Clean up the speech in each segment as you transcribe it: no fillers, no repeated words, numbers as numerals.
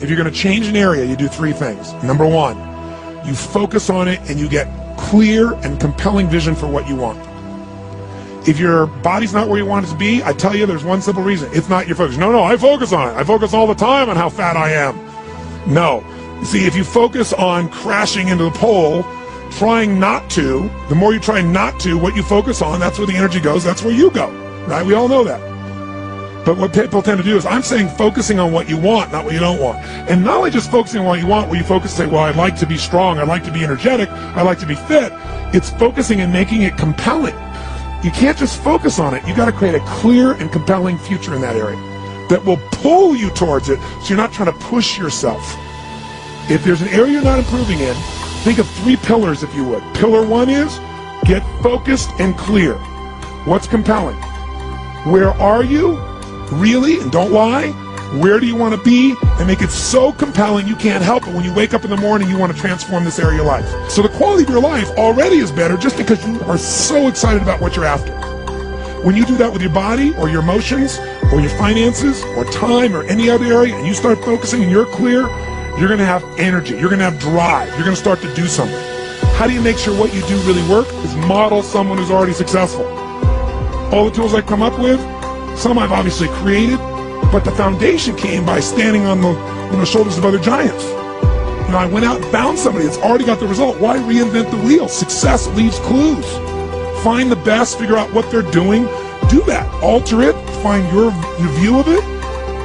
if you're going to change an area, you do three things. Number one, you focus on it and you get clear and compelling vision for what you want. If your body's not where you want it to be, I tell you there's one simple reason. It's not your focus. No, I focus on it. I focus all the time on how fat I am. No. See, if you focus on crashing into the pole, trying not to, the more you try not to, what you focus on, that's where the energy goes, that's where you go. Right? We all know that. But what people tend to do is, I'm saying focusing on what you want, not what you don't want. And not only just focusing on what you want, where you focus and say, well, I'd like to be strong, I'd like to be energetic, I'd like to be fit. It's focusing and making it compelling. You can't just focus on it. You got to create a clear and compelling future in that area that will pull you towards it, so you're not trying to push yourself. If there's an area you're not improving in, think of three pillars, if you would. Pillar one is, get focused and clear. What's compelling? Where are you? Really? And don't lie. Where do you want to be? And make it so compelling you can't help it. When you wake up in the morning, you want to transform this area of your life. So the quality of your life already is better just because you are so excited about what you're after. When you do that with your body or your emotions or your finances or time or any other area, and you start focusing and you're clear, you're going to have energy. You're going to have drive. You're going to start to do something. How do you make sure what you do really work? Is model someone who's already successful. All the tools I come up with, some I've obviously created, but the foundation came by standing on the shoulders of other giants. I went out and found somebody that's already got the result. Why reinvent the wheel? Success leaves clues. Find the best, figure out what they're doing, do that. Alter it, find your view of it,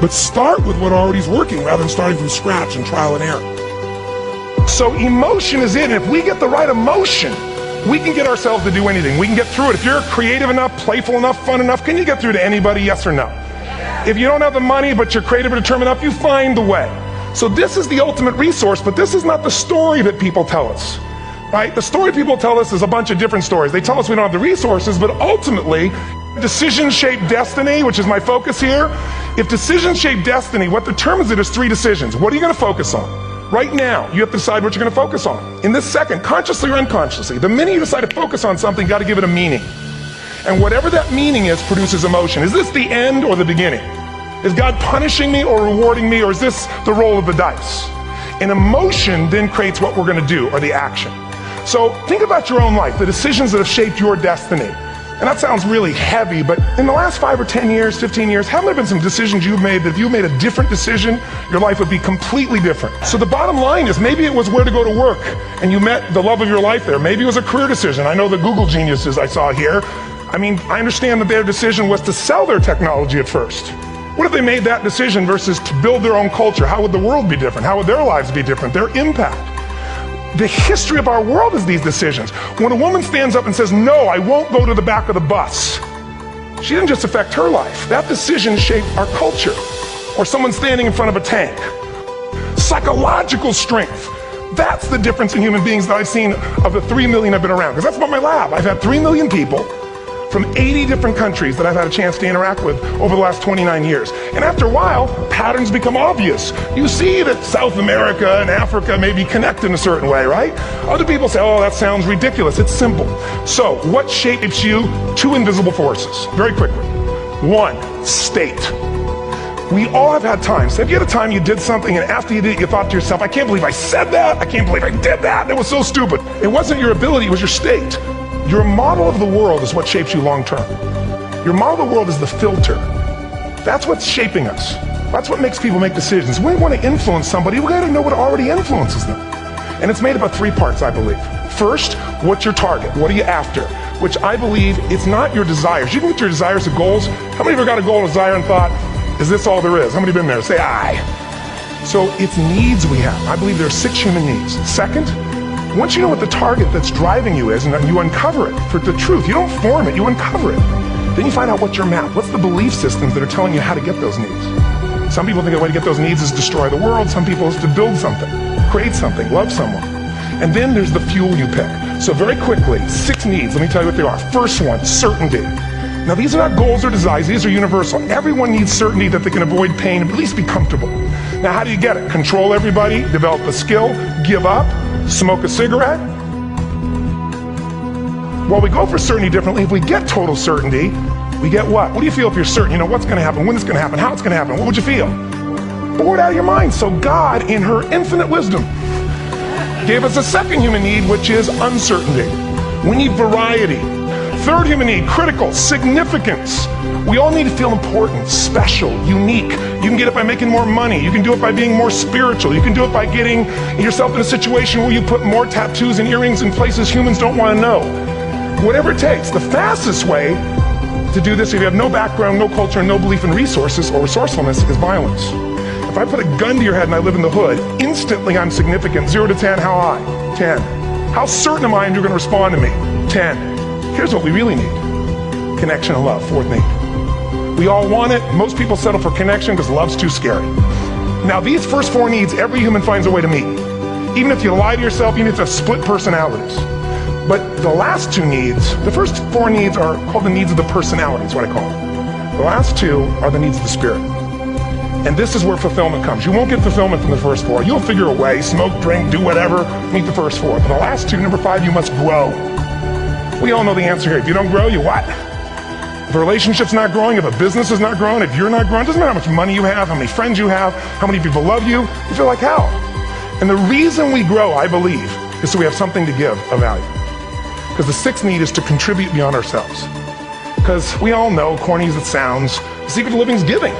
but start with what already is working rather than starting from scratch and trial and error. So emotion is it. If we get the right emotion, we can get ourselves to do anything. We can get through it. If you're creative enough, playful enough, fun enough, can you get through to anybody, yes or no? If you don't have the money, but you're creative and determined enough, you find the way. So this is the ultimate resource, but this is not the story that people tell us, right? The story people tell us is a bunch of different stories. They tell us we don't have the resources, but ultimately, decisions shape destiny, which is my focus here. If decisions shape destiny, what determines it is three decisions. What are you going to focus on? Right now, you have to decide what you're going to focus on. In this second, consciously or unconsciously, the minute you decide to focus on something, you got to give it a meaning. And whatever that meaning is produces emotion. Is this the end or the beginning? Is God punishing me or rewarding me, or is this the roll of the dice? And emotion then creates what we're going to do, or the action. So think about your own life, the decisions that have shaped your destiny. And that sounds really heavy, but in the last 5 or 10 years, 15 years, haven't there been some decisions you've made that if you made a different decision, your life would be completely different? So the bottom line is, maybe it was where to go to work, and you met the love of your life there. Maybe it was a career decision. I know the Google geniuses I saw here. I mean, I understand that their decision was to sell their technology at first. What if they made that decision versus to build their own culture? How would the world be different? How would their lives be different? Their impact. The history of our world is these decisions. When a woman stands up and says, no, I won't go to the back of the bus, she didn't just affect her life. That decision shaped our culture. Or someone standing in front of a tank. Psychological strength. That's the difference in human beings that I've seen of the 3 million I've been around. Because that's about my lab. I've had 3 million people from 80 different countries that I've had a chance to interact with over the last 29 years. And after a while, patterns become obvious. You see that South America and Africa may be connected in a certain way, right? Other people say, oh, that sounds ridiculous. It's simple. So what shapes you? 2 invisible forces, very quickly. 1, state. We all have had times. Have you had a time you did something and after you did it, you thought to yourself, I can't believe I said that. I can't believe I did that. That was so stupid. It wasn't your ability, it was your state. Your model of the world is what shapes you long term. Your model of the world is the filter. That's what's shaping us. That's what makes people make decisions. When we want to influence somebody, we got to know what already influences them. And it's made up of 3 parts, I believe. First, what's your target? What are you after? Which I believe it's not your desires. You can get your desires to goals. How many of you got a goal, desire, and thought, is this all there is? How many been there? Say aye. So it's needs we have. I believe there are 6 human needs. Second, once you know what the target that's driving you is, and you uncover it for the truth, you don't form it, you uncover it. Then you find out what's your map. What's the belief systems that are telling you how to get those needs? Some people think the way to get those needs is destroy the world. Some people is to build something, create something, love someone. And then there's the fuel you pick. So very quickly, 6 needs. Let me tell you what they are. First one, certainty. Now these are not goals or desires, these are universal. Everyone needs certainty that they can avoid pain and at least be comfortable. Now how do you get it? Control everybody, develop a skill, give up, smoke a cigarette. Well, we go for certainty differently. If we get total certainty, we get what? What do you feel if you're certain? You know what's going to happen, when it's going to happen, how it's going to happen. What would you feel? bored out of your mind. So God, in her infinite wisdom, gave us a second human need, which is uncertainty. We need variety. Third human need, critical, significance. We all need to feel important, special, unique. You can get it by making more money. You can do it by being more spiritual. You can do it by getting yourself in a situation where you put more tattoos and earrings in places humans don't want to know. Whatever it takes. The fastest way to do this, if you have no background, no culture, no belief in resources or resourcefulness, is violence. If I put a gun to your head and I live in the hood, instantly I'm significant. 0 to 10, how high? 10. How certain am I you're going to respond to me? 10. Here's what we really need. Connection and love, fourth need. We all want it. Most people settle for connection because love's too scary. Now these first 4 needs, every human finds a way to meet. Even if you lie to yourself, even if you have split personalities. But the last 2 needs, the first 4 needs are called the needs of the personality, is what I call them. The last 2 are the needs of the spirit. And this is where fulfillment comes. You won't get fulfillment from the first 4. You'll figure a way, smoke, drink, do whatever, meet the first 4. But the last 2, number 5, you must grow. We all know the answer here. If you don't grow, you what? If a relationship's not growing, if a business is not growing, if you're not growing, it doesn't matter how much money you have, how many friends you have, how many people love you, you feel like hell. And the reason we grow, I believe, is so we have something to give of value. Because the 6th need is to contribute beyond ourselves. Because we all know, corny as it sounds, the secret of living is giving.